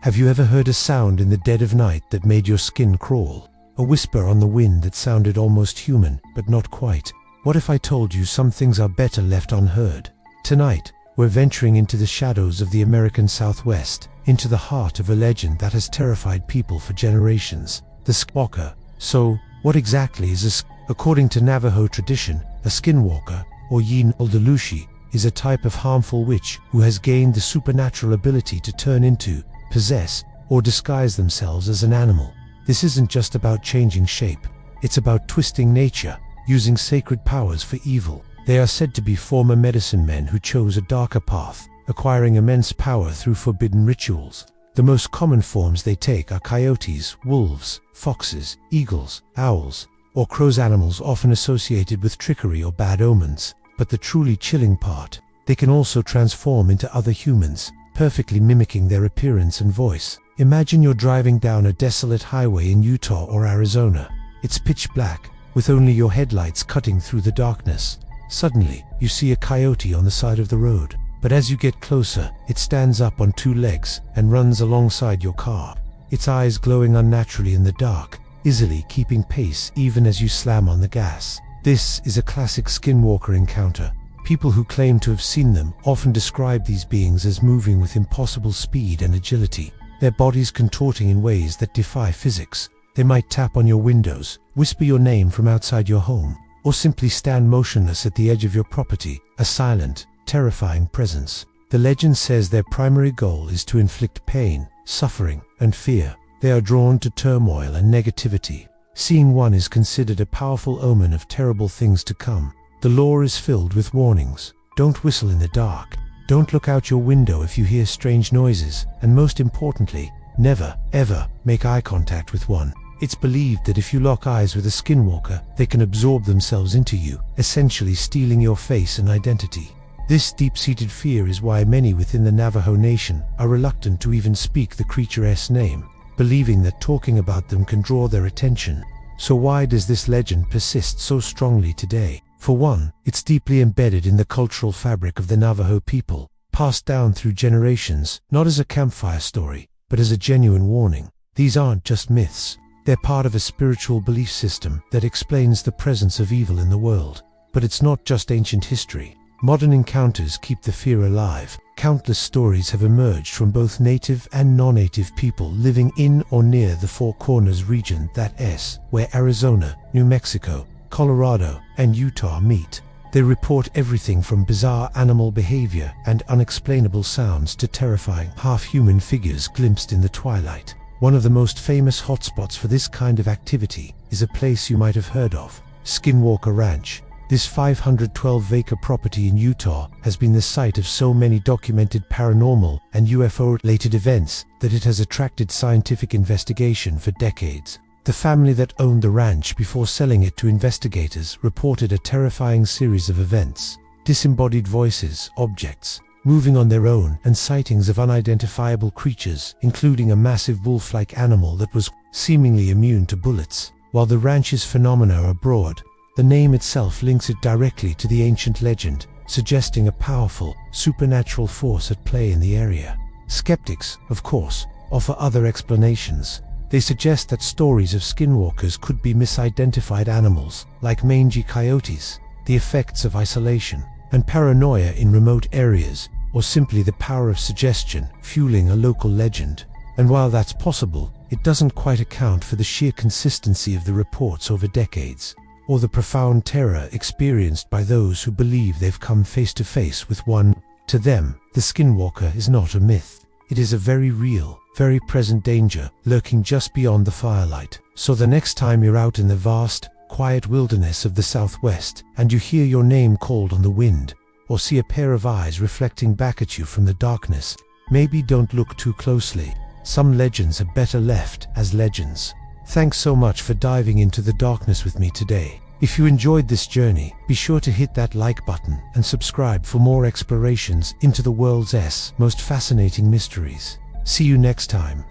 Have you ever heard a sound in the dead of night that made your skin crawl? A whisper on the wind that sounded almost human, but not quite? What if I told you some things are better left unheard? Tonight, we're venturing into the shadows of the American Southwest, into the heart of a legend that has terrified people for generations, the Skinwalker. So, what exactly is according to Navajo tradition, a Skinwalker, or Yin Oldelushi, is a type of harmful witch who has gained the supernatural ability to turn into, possess, or disguise themselves as an animal. This isn't just about changing shape, it's about twisting nature, using sacred powers for evil. They are said to be former medicine men who chose a darker path, acquiring immense power through forbidden rituals. The most common forms they take are coyotes, wolves, foxes, eagles, owls, or crows, animals often associated with trickery or bad omens. But the truly chilling part, they can also transform into other humans, perfectly mimicking their appearance and voice. Imagine you're driving down a desolate highway in Utah or Arizona. It's pitch black, with only your headlights cutting through the darkness. Suddenly, you see a coyote on the side of the road. But as you get closer, it stands up on two legs and runs alongside your car. Its eyes glowing unnaturally in the dark, easily keeping pace even as you slam on the gas. This is a classic Skinwalker encounter. People who claim to have seen them often describe these beings as moving with impossible speed and agility, their bodies contorting in ways that defy physics. They might tap on your windows, whisper your name from outside your home, or simply stand motionless at the edge of your property, a silent, terrifying presence. The legend says their primary goal is to inflict pain, suffering, and fear. They are drawn to turmoil and negativity. Seeing one is considered a powerful omen of terrible things to come. The lore is filled with warnings. Don't whistle in the dark. Don't look out your window if you hear strange noises. And most importantly, never, ever make eye contact with one. It's believed that if you lock eyes with a Skinwalker, they can absorb themselves into you, essentially stealing your face and identity. This deep-seated fear is why many within the Navajo Nation are reluctant to even speak the creature's name, believing that talking about them can draw their attention. So why does this legend persist so strongly today? For one, it's deeply embedded in the cultural fabric of the Navajo people, passed down through generations, not as a campfire story, but as a genuine warning. These aren't just myths. They're part of a spiritual belief system that explains the presence of evil in the world. But it's not just ancient history. Modern encounters keep the fear alive. Countless stories have emerged from both native and non-native people living in or near the Four Corners region, that is, where Arizona, New Mexico, Colorado, and Utah meet. They report everything from bizarre animal behavior and unexplainable sounds to terrifying half-human figures glimpsed in the twilight. One of the most famous hotspots for this kind of activity is a place you might have heard of, Skinwalker Ranch. This 512-acre property in Utah has been the site of so many documented paranormal and UFO-related events that it has attracted scientific investigation for decades. The family that owned the ranch before selling it to investigators reported a terrifying series of events: disembodied voices, objects moving on their own, and sightings of unidentifiable creatures, including a massive wolf-like animal that was seemingly immune to bullets. While the ranch's phenomena are broad, the name itself links it directly to the ancient legend, suggesting a powerful, supernatural force at play in the area. Skeptics, of course, offer other explanations. They suggest that stories of skinwalkers could be misidentified animals, like mangy coyotes, the effects of isolation and paranoia in remote areas, or simply the power of suggestion fueling a local legend. And while that's possible, it doesn't quite account for the sheer consistency of the reports over decades, or the profound terror experienced by those who believe they've come face to face with one. To them, the Skinwalker is not a myth. It is a very real, very present danger lurking just beyond the firelight. So the next time you're out in the vast, quiet wilderness of the Southwest and you hear your name called on the wind, or see a pair of eyes reflecting back at you from the darkness, maybe don't look too closely. Some legends are better left as legends. Thanks so much for diving into the darkness with me today. If you enjoyed this journey, be sure to hit that like button and subscribe for more explorations into the world's most fascinating mysteries. See you next time.